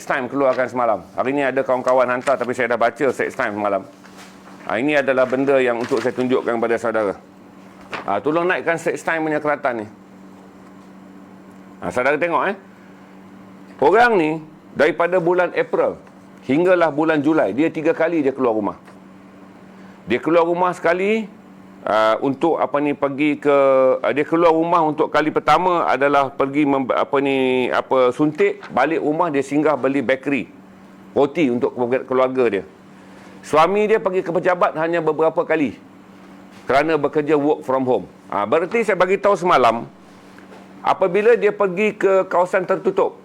Time keluarkan semalam. Hari ni ada kawan-kawan hantar tapi saya dah baca Sex Time semalam. Ini adalah benda yang untuk saya tunjukkan kepada saudara. Tolong naikkan Sex Time punya keratan ni. Saudara tengok orang ni daripada bulan April hinggalah bulan Julai, dia 3 kali dia keluar rumah. Dia keluar rumah sekali untuk pergi ke dia keluar rumah untuk kali pertama adalah pergi suntik, balik rumah dia singgah beli bakery roti untuk keluarga dia. Suami dia pergi ke pejabat hanya beberapa kali kerana bekerja work from home. Berarti saya bagi tahu semalam, apabila dia pergi ke kawasan tertutup,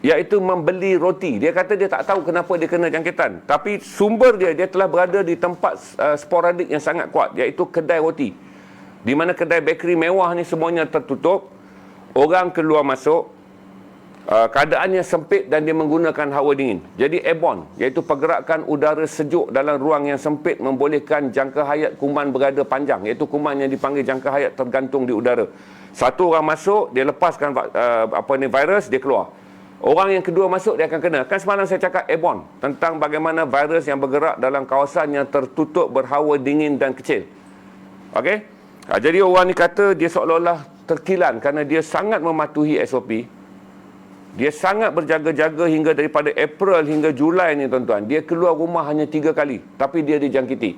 iaitu membeli roti, dia kata dia tak tahu kenapa dia kena jangkitan. Tapi sumber dia telah berada di tempat sporadik yang sangat kuat, iaitu kedai roti. Di mana kedai bakery mewah ni semuanya tertutup, orang keluar masuk, keadaannya sempit dan dia menggunakan hawa dingin. Jadi airborne, iaitu pergerakan udara sejuk dalam ruang yang sempit membolehkan jangka hayat kuman berada panjang, iaitu kuman yang dipanggil jangka hayat tergantung di udara. Satu orang masuk, dia lepaskan virus, dia keluar. Orang yang kedua masuk, dia akan kena. Kan semalam saya cakap airborne, tentang bagaimana virus yang bergerak dalam kawasan yang tertutup, berhawa dingin dan kecil. Okey? Jadi orang ni kata dia seolah-olah terkilan kerana dia sangat mematuhi SOP. Dia sangat berjaga-jaga hingga daripada April hingga Julai ni tuan-tuan. Dia keluar rumah hanya 3 kali, tapi dia dijangkiti.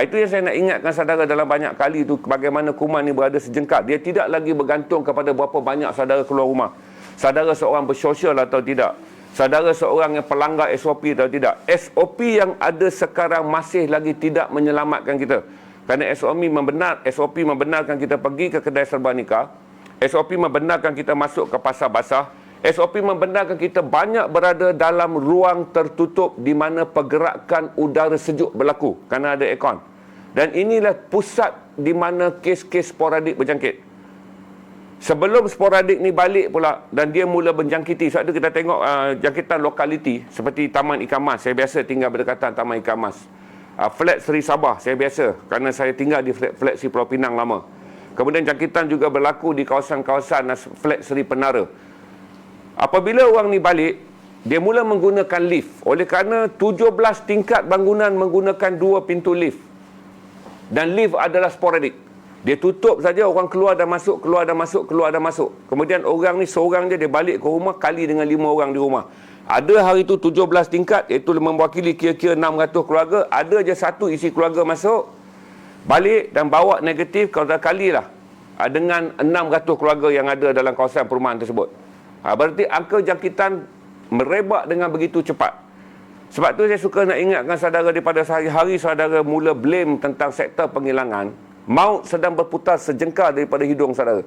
Itu yang saya nak ingatkan saudara dalam banyak kali tu, bagaimana kuman ni berada sejengkal. Dia tidak lagi bergantung kepada berapa banyak saudara keluar rumah. Saudara seorang bersosial atau tidak. Saudara seorang yang pelanggar SOP atau tidak. SOP yang ada sekarang masih lagi tidak menyelamatkan kita. Kerana SOP membenarkan kita pergi ke kedai serba nikah. SOP membenarkan kita masuk ke pasar basah. SOP membenarkan kita banyak berada dalam ruang tertutup di mana pergerakan udara sejuk berlaku kerana ada aircon. Dan inilah pusat di mana kes-kes sporadik berjangkit. Sebelum sporadik ni balik pula dan dia mula menjangkiti, sebab tu kita tengok jangkitan lokaliti seperti Taman Ikan Mas. Saya biasa tinggal berdekatan Taman Ikan Mas. Flat Seri Sabah, saya biasa kerana saya tinggal di flat Seri Pulau Pinang lama. Kemudian jangkitan juga berlaku di kawasan-kawasan flat Seri Penara. Apabila orang ni balik, dia mula menggunakan lift. Oleh kerana 17 tingkat bangunan menggunakan 2 pintu lift. Dan lift adalah sporadik. Dia tutup saja, orang keluar dan masuk, keluar dan masuk, keluar dan masuk. Kemudian orang ni seorang je, dia balik ke rumah kali dengan 5 orang di rumah. Ada hari tu 17 tingkat, iaitu mewakili kira-kira 600 keluarga. Ada je satu isi keluarga masuk, balik dan bawa negatif kalilah dengan 600 keluarga yang ada dalam kawasan perumahan tersebut. Berarti angka jangkitan merebak dengan begitu cepat. Sebab tu saya suka nak ingatkan saudara, daripada hari-hari saudara mula blame tentang sektor penghilangan, maut sedang berputar sejengkal daripada hidung saudara.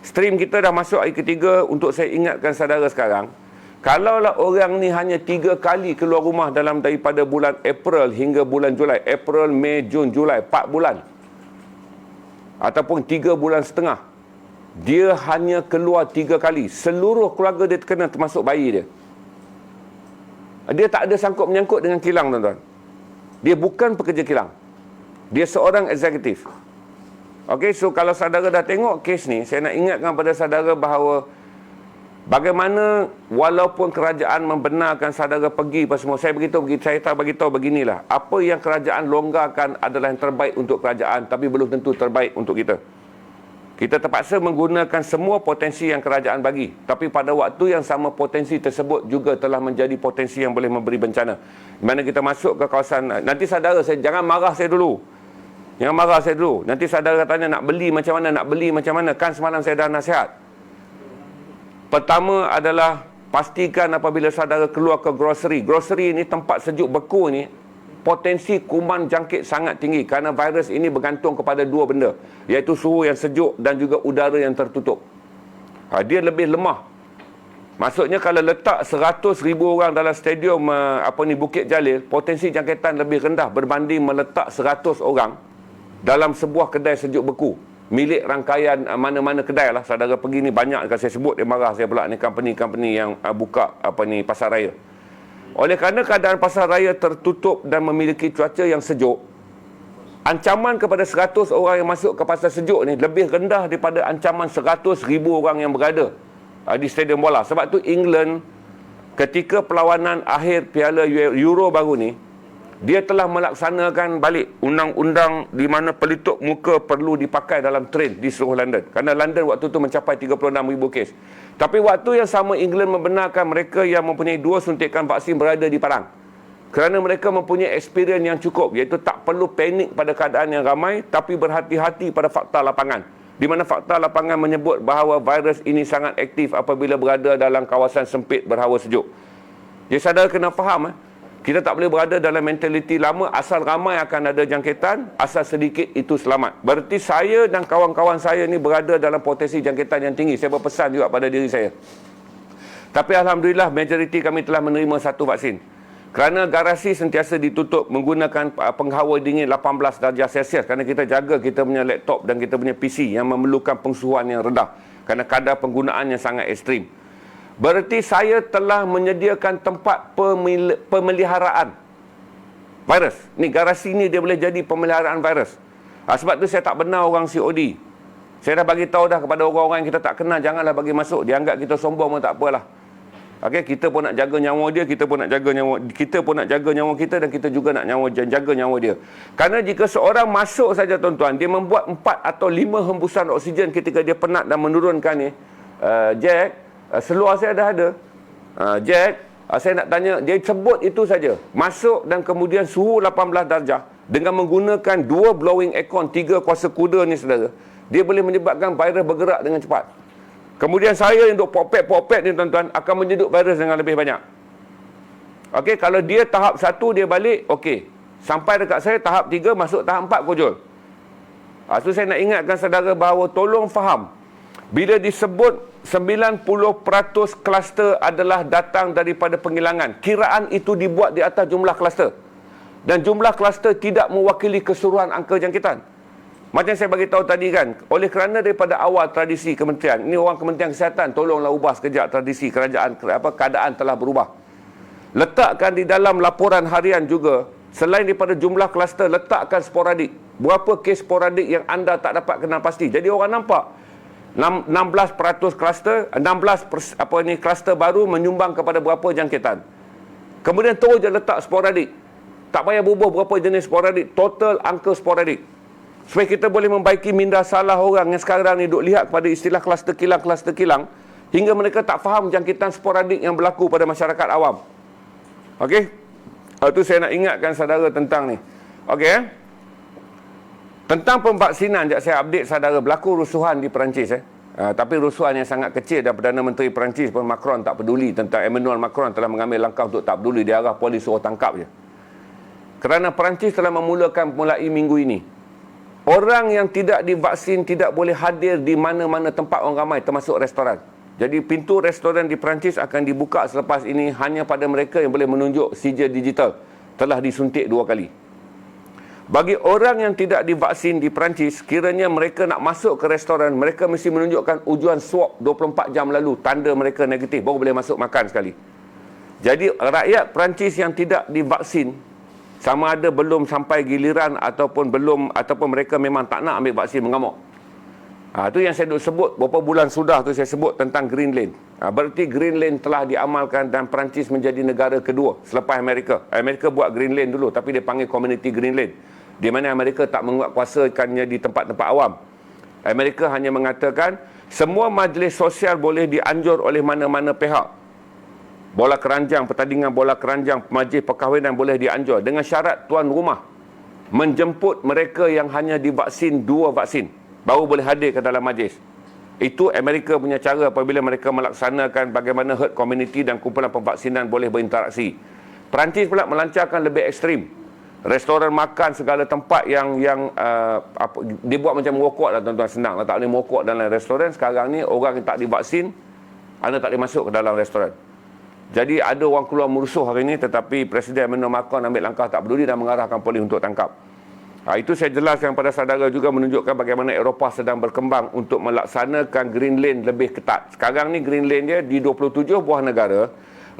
Stream kita dah masuk hari ketiga. Untuk saya ingatkan saudara sekarang, kalaulah orang ni hanya 3 kali keluar rumah dalam daripada bulan April hingga bulan Julai, April, Mei, Jun, Julai, 4 bulan ataupun 3 bulan setengah, dia hanya keluar 3 kali. Seluruh keluarga dia terkena, termasuk bayi dia. Dia tak ada sangkut menyangkut dengan kilang tuan-tuan. Dia bukan pekerja kilang, dia seorang eksekutif. Okey, so kalau saudara dah tengok kes ni, saya nak ingatkan pada saudara bahawa bagaimana walaupun kerajaan membenarkan saudara pergi apa semua, saya tak beritahu beginilah. Apa yang kerajaan longgarkan adalah yang terbaik untuk kerajaan, tapi belum tentu terbaik untuk kita. Kita terpaksa menggunakan semua potensi yang kerajaan bagi. Tapi pada waktu yang sama, potensi tersebut juga telah menjadi potensi yang boleh memberi bencana. Di mana kita masuk ke kawasan, nanti saudara, jangan marah saya dulu. Jangan marah saya dulu. Nanti saudara tanya nak beli macam mana. Kan semalam saya dah nasihat. Pertama adalah pastikan apabila saudara keluar ke grocery. Grocery ni, tempat sejuk beku ni, potensi kuman jangkit sangat tinggi kerana virus ini bergantung kepada 2 benda, iaitu suhu yang sejuk dan juga udara yang tertutup. Dia lebih lemah. Maksudnya kalau letak 100,000 orang dalam stadium Bukit Jalil, potensi jangkitan lebih rendah berbanding meletak 100 orang dalam sebuah kedai sejuk beku milik rangkaian mana-mana kedai lah. Saudara pergi ni banyak, kalau saya sebut dia marah saya pula ni, company-company yang buka pasar raya. Oleh kerana keadaan pasar raya tertutup dan memiliki cuaca yang sejuk, ancaman kepada 100 orang yang masuk ke pasar sejuk ni lebih rendah daripada ancaman 100,000 orang yang berada di stadium bola. Sebab tu England ketika perlawanan akhir Piala Euro baru ni, dia telah melaksanakan balik undang-undang di mana pelitup muka perlu dipakai dalam train di seluruh London. Kerana London waktu tu mencapai 36,000 kes. Tapi waktu yang sama England membenarkan mereka yang mempunyai 2 suntikan vaksin berada di padang. Kerana mereka mempunyai experience yang cukup, iaitu tak perlu panik pada keadaan yang ramai, tapi berhati-hati pada fakta lapangan. Di mana fakta lapangan menyebut bahawa virus ini sangat aktif apabila berada dalam kawasan sempit berhawa sejuk. Jadi saudara kena faham, kita tak boleh berada dalam mentaliti lama, asal ramai akan ada jangkitan, asal sedikit itu selamat. Berarti saya dan kawan-kawan saya ni berada dalam potensi jangkitan yang tinggi. Saya berpesan juga pada diri saya. Tapi alhamdulillah majoriti kami telah menerima 1 vaksin. Kerana garasi sentiasa ditutup menggunakan penghawa dingin 18 darjah Celsius. Kerana kita jaga kita punya laptop dan kita punya PC yang memerlukan pengsuhuan yang rendah. Kerana kadar penggunaannya sangat ekstrim. Berarti saya telah menyediakan tempat pemeliharaan virus. Ni garasi ni dia boleh jadi pemeliharaan virus. Sebab tu saya tak benar orang COD. Saya dah bagi tahu dah kepada orang-orang yang kita tak kenal, janganlah bagi masuk. Dia anggap kita sombong pun tak apalah. Okey, kita pun nak jaga nyawa dia, kita pun nak jaga nyawa kita dan kita juga nak jaga nyawa dia. Kerana jika seorang masuk saja tuan-tuan, dia membuat 4 atau 5 hembusan oksigen ketika dia penat dan menurunkan ni. Jack, seluar saya dah ada. Jack, saya nak tanya, dia sebut itu saja. Masuk dan kemudian suhu 18 darjah dengan menggunakan 2 blowing aircon, 3 kuasa kuda ni saudara. Dia boleh menyebabkan virus bergerak dengan cepat. Kemudian saya yang duk popet-popet ni tuan-tuan akan menyedut virus dengan lebih banyak. Okey, kalau dia tahap 1 dia balik, okey. Sampai dekat saya tahap 3 masuk tahap 4 kojol. So saya nak ingatkan saudara bahawa tolong faham. Bila disebut 90% kluster adalah datang daripada penghilangan, kiraan itu dibuat di atas jumlah kluster. Dan jumlah kluster tidak mewakili keseluruhan angka jangkitan. Macam saya bagi tahu tadi kan, oleh kerana daripada awal tradisi kementerian, ini orang Kementerian Kesihatan, tolonglah ubah sekejap tradisi kerajaan, keadaan telah berubah. Letakkan di dalam laporan harian juga, selain daripada jumlah kluster, letakkan sporadik. Berapa kes sporadik yang anda tak dapat kenal pasti. Jadi orang nampak 16% kluster, 16 kluster baru menyumbang kepada berapa jangkitan. Kemudian terus je letak sporadik. Tak payah bubuh berapa jenis sporadik, total angka sporadik. Supaya kita boleh membaiki minda salah orang yang sekarang ni duk lihat kepada istilah kluster kilang, hingga mereka tak faham jangkitan sporadik yang berlaku pada masyarakat awam. Okey? Itu saya nak ingatkan saudara tentang ni. Okey? Tentang pemvaksinan, saya update saudara, berlaku rusuhan di Perancis. Tapi rusuhan yang sangat kecil, dan Perdana Menteri Perancis pun Macron tak peduli. Tentang Emmanuel Macron telah mengambil langkah untuk tak peduli. Dia arah polis suruh tangkap je. Kerana Perancis telah memulakan mulai minggu ini, orang yang tidak divaksin tidak boleh hadir di mana-mana tempat orang ramai, termasuk restoran. Jadi pintu restoran di Perancis akan dibuka selepas ini hanya pada mereka yang boleh menunjuk sijil digital telah disuntik 2 kali. Bagi orang yang tidak divaksin di Perancis, kiranya mereka nak masuk ke restoran, mereka mesti menunjukkan ujian swab 24 jam lalu, tanda mereka negatif, baru boleh masuk makan sekali. Jadi rakyat Perancis yang tidak divaksin, sama ada belum sampai giliran ataupun mereka memang tak nak ambil vaksin, mengamuk. Itu yang saya duk sebut beberapa bulan sudah tu, saya sebut tentang Green Lane. Berarti Green Lane telah diamalkan dan Perancis menjadi negara kedua selepas Amerika. Amerika buat Green Lane dulu, tapi dia panggil Community Green Lane, di mana Amerika tak menguatkuasakannya di tempat-tempat awam. Amerika hanya mengatakan semua majlis sosial boleh dianjur oleh mana-mana pihak. Bola keranjang, pertandingan bola keranjang, majlis perkahwinan boleh dianjur dengan syarat tuan rumah menjemput mereka yang hanya divaksin 2 vaksin, baru boleh hadir ke dalam majlis. Itu Amerika punya cara apabila mereka melaksanakan bagaimana herd community dan kumpulan pemvaksinan boleh berinteraksi. Perancis pula melancarkan lebih ekstrim. Restoran makan, segala tempat yang dia buat macam merokok lah tuan-tuan, senang lah, tak boleh merokok dalam restoran. Sekarang ni orang yang tak divaksin, anda tak boleh masuk ke dalam restoran. Jadi ada orang keluar merusuh hari ini, tetapi Presiden Emmanuel Macron ambil langkah tak peduli dan mengarahkan polis untuk tangkap. Itu saya jelaskan pada saudara juga, menunjukkan bagaimana Eropah sedang berkembang untuk melaksanakan Green Lane lebih ketat. Sekarang ni Green Lane dia di 27 buah negara.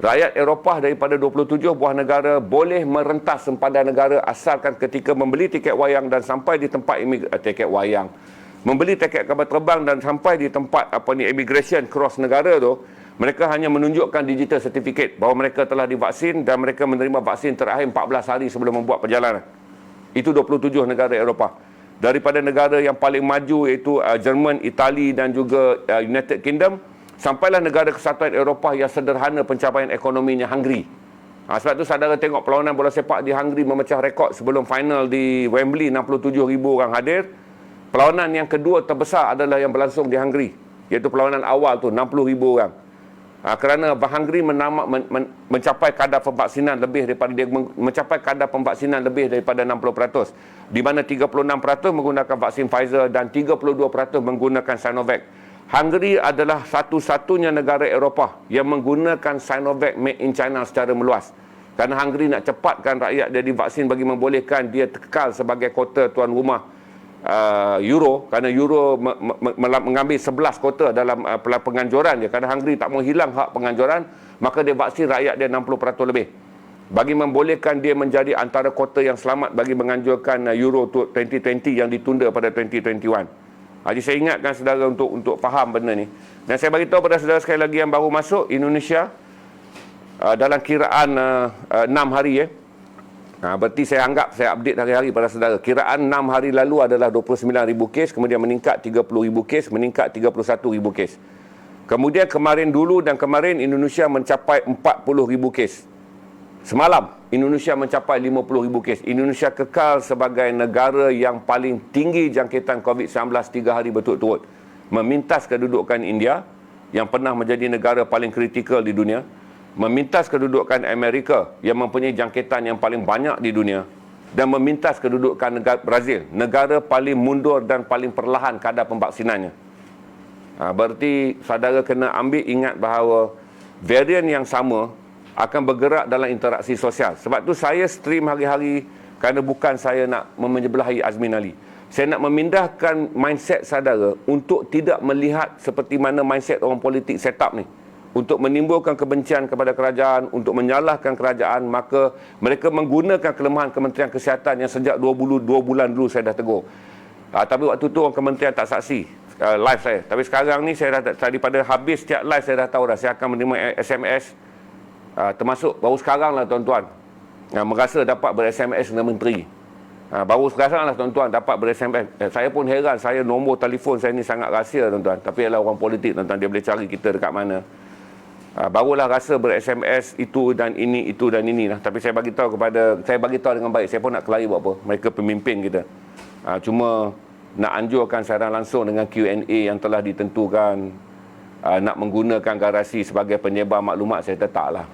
Rakyat Eropah daripada 27 buah negara boleh merentas sempadan negara asalkan ketika membeli tiket wayang dan sampai di tempat membeli tiket kapal terbang dan sampai di tempat immigration cross negara tu, Mereka hanya menunjukkan digital certificate bahawa mereka telah divaksin dan mereka menerima vaksin terakhir 14 hari sebelum membuat perjalanan. Itu 27 negara Eropah. Daripada negara yang paling maju iaitu Jerman, Itali dan juga United Kingdom, sampailah negara kesatuan Eropah yang sederhana pencapaian ekonominya, Hungary. Sebab tu saudara tengok perlawanan bola sepak di Hungary memecah rekod sebelum final di Wembley, 67,000 orang hadir. Perlawanan yang kedua terbesar adalah yang berlangsung di Hungary, iaitu perlawanan awal tu 60,000 orang. Kerana Hungary mencapai kadar pemvaksinan lebih daripada mencapai kadar pemvaksinan lebih daripada 60%, di mana 36% menggunakan vaksin Pfizer dan 32% menggunakan Sinovac. Hungary adalah satu-satunya negara Eropah yang menggunakan Sinovac made in China secara meluas. Kerana Hungary nak cepatkan rakyat dia divaksin bagi membolehkan dia kekal sebagai kota tuan rumah Euro, kerana Euro mengambil 11 kota dalam penganjuran dia. Kerana Hungary tak mau hilang hak penganjuran, maka dia vaksin rakyat dia 60% lebih bagi membolehkan dia menjadi antara kota yang selamat bagi menganjurkan Euro 2020 yang ditunda pada 2021. Jadi saya ingatkan saudara untuk faham benda ni. Dan saya bagi tahu pada saudara sekali lagi yang baru masuk, Indonesia dalam kiraan 6 hari berarti saya anggap saya update hari-hari pada saudara. Kiraan 6 hari lalu adalah 29,000 kes, kemudian meningkat 30,000 kes, meningkat 31,000 kes. Kemudian kemarin dulu dan kemarin Indonesia mencapai 40,000 kes. Semalam Indonesia mencapai 50,000 kes. Indonesia kekal sebagai negara yang paling tinggi jangkitan COVID-19 3 hari berturut-turut, memintas kedudukan India yang pernah menjadi negara paling kritikal di dunia, memintas kedudukan Amerika yang mempunyai jangkitan yang paling banyak di dunia, dan memintas kedudukan negara Brazil, negara paling mundur dan paling perlahan kadar pemvaksinannya. Berarti saudara kena ambil ingat bahawa varian yang sama akan bergerak dalam interaksi sosial. Sebab tu saya stream hari-hari, kerana bukan saya nak menyebelahi Azmin Ali. Saya nak memindahkan mindset saudara untuk tidak melihat seperti mana mindset orang politik set up ni, untuk menimbulkan kebencian kepada kerajaan, untuk menyalahkan kerajaan. Maka mereka menggunakan kelemahan Kementerian Kesihatan yang sejak 2 bulan dulu saya dah tegur. Tapi waktu tu orang kementerian tak saksi live saya. Tapi sekarang ni saya dah, daripada habis setiap live saya dah tahu dah, saya akan menerima SMS. Termasuk baru sekarang lah tuan-tuan, merasa dapat ber-SMS dengan menteri. Baru sekarang lah tuan-tuan dapat ber-SMS. Saya pun heran, saya nombor telefon saya ni sangat rahsia tuan-tuan. Tapi ialah orang politik tuan-tuan, dia boleh cari kita dekat mana. Barulah rasa ber-SMS itu dan ini lah. Tapi saya bagi tahu dengan baik. Saya pun nak kelahi buat apa, mereka pemimpin kita. Cuma nak anjurkan secara langsung dengan Q&A yang telah ditentukan. Nak menggunakan garasi sebagai penyebar maklumat, saya letaklah.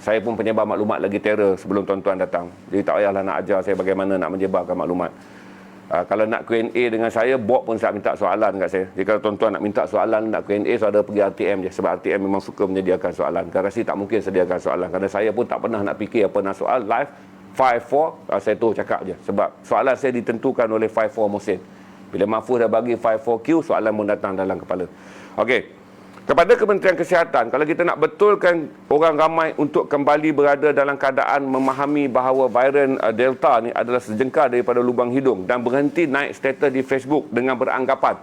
Saya pun penyebar maklumat lagi terror sebelum tuan-tuan datang. Jadi tak payahlah nak ajar saya bagaimana nak menyebarkan maklumat. Kalau nak Q&A dengan saya, bot pun saya minta soalan kat saya. Jadi kalau tuan-tuan nak minta soalan, nak Q&A, saudara pergi RTM je. Sebab RTM memang suka menyediakan soalan. Garasi tak mungkin sediakan soalan. Kerana saya pun tak pernah nak fikir apa nak soal. Live 5-4, saya tu cakap je. Sebab soalan saya ditentukan oleh 5-4 Mohsin. Bila Mahfuz dah bagi 5-4Q, soalan pun datang dalam kepala. Okey. Kepada Kementerian Kesihatan, kalau kita nak betulkan orang ramai untuk kembali berada dalam keadaan memahami bahawa varian Delta ni adalah sejengkal daripada lubang hidung dan berhenti naik status di Facebook dengan beranggapan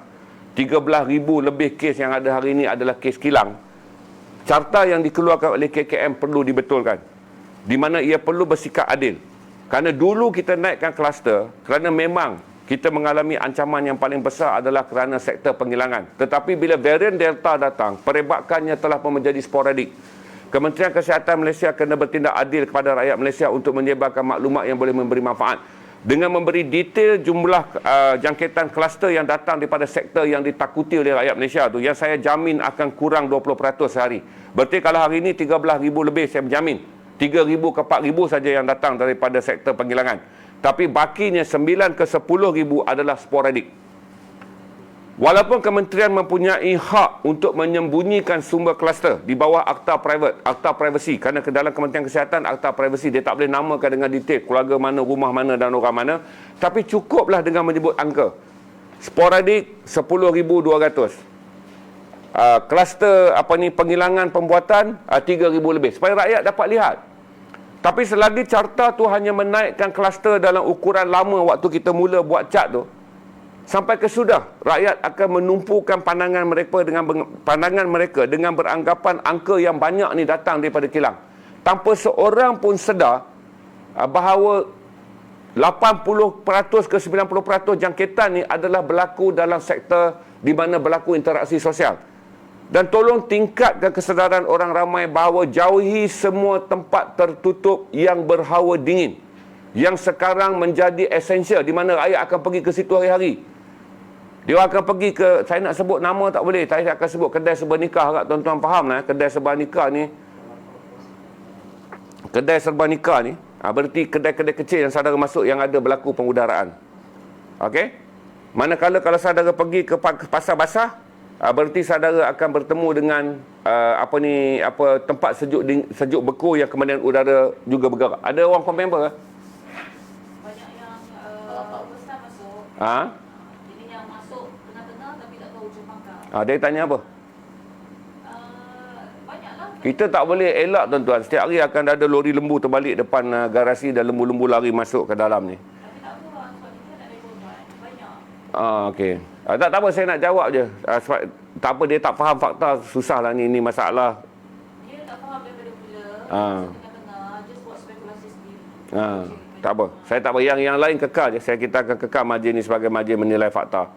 13,000 lebih kes yang ada hari ini adalah kes kilang, carta yang dikeluarkan oleh KKM perlu dibetulkan, di mana ia perlu bersikap adil. Kerana dulu kita naikkan kluster kerana memang kita mengalami ancaman yang paling besar adalah kerana sektor penghilangan. Tetapi bila varian Delta datang, perebakannya telah pun menjadi sporadik. Kementerian Kesihatan Malaysia kena bertindak adil kepada rakyat Malaysia untuk menyebarkan maklumat yang boleh memberi manfaat. Dengan memberi detail jumlah jangkitan kluster yang datang daripada sektor yang ditakuti oleh rakyat Malaysia tu, yang saya jamin akan kurang 20% sehari. Berarti kalau hari ini 13,000 lebih, saya menjamin 3,000 ke 4,000 saja yang datang daripada sektor penghilangan. Tapi bakinya 9 ke 10,000 adalah sporadik. Walaupun kementerian mempunyai hak untuk menyembunyikan sumber kluster di bawah akta private, akta privasi, kerana ke dalam Kementerian Kesihatan akta privasi dia tak boleh namakan dengan detail keluarga mana, rumah mana dan orang mana, tapi cukuplah dengan menyebut angka. Sporadik 10,200. Kluster penghilangan pembuatan 3,000 lebih, supaya rakyat dapat lihat. Tapi selagi carta tu hanya menaikkan kluster dalam ukuran lama waktu kita mula buat chart tu, Sampai ke sudah rakyat akan menumpukan pandangan mereka dengan beranggapan angka yang banyak ni datang daripada kilang. Tanpa seorang pun sedar bahawa 80% ke 90% jangkitan ni adalah berlaku dalam sektor di mana berlaku interaksi sosial. Dan tolong tingkatkan kesedaran orang ramai bahawa jauhi semua tempat tertutup yang berhawa dingin, yang sekarang menjadi esensial, di mana rakyat akan pergi ke situ hari-hari. Dia akan pergi ke, saya nak sebut nama tak boleh, saya akan sebut kedai serba nikah agak tuan-tuan faham lah. Kedai serba nikah ni, berarti kedai-kedai kecil yang saudara masuk yang ada berlaku pengudaraan. Okey? Manakala kalau saudara pergi ke pasar basah, berarti saudara akan bertemu dengan tempat sejuk beku yang kemudian udara juga bergerak. Ada orang komen apa? Banyak yang besar masuk. Jadi yang masuk tengah-tengah tapi tak tahu ujung pangkal. Dia tanya apa? Banyaklah. Kita tak boleh elak tuan-tuan. Setiap hari akan ada lori lembu terbalik depan garasi dan lembu-lembu lari masuk ke dalam ni. Tapi tak apa, sebab kita tak ada korban. Banyak. Okey. Tak apa, saya nak jawab je. Sebab tak apa, dia tak faham fakta, susahlah ni masalah. Dia tak faham daripada mula. Tengah-tengah, just buat spekulasi sendiri. Tak apa. Saya tak apa. Yang lain kekal je. Kita akan kekal majlis ni sebagai majlis menilai fakta.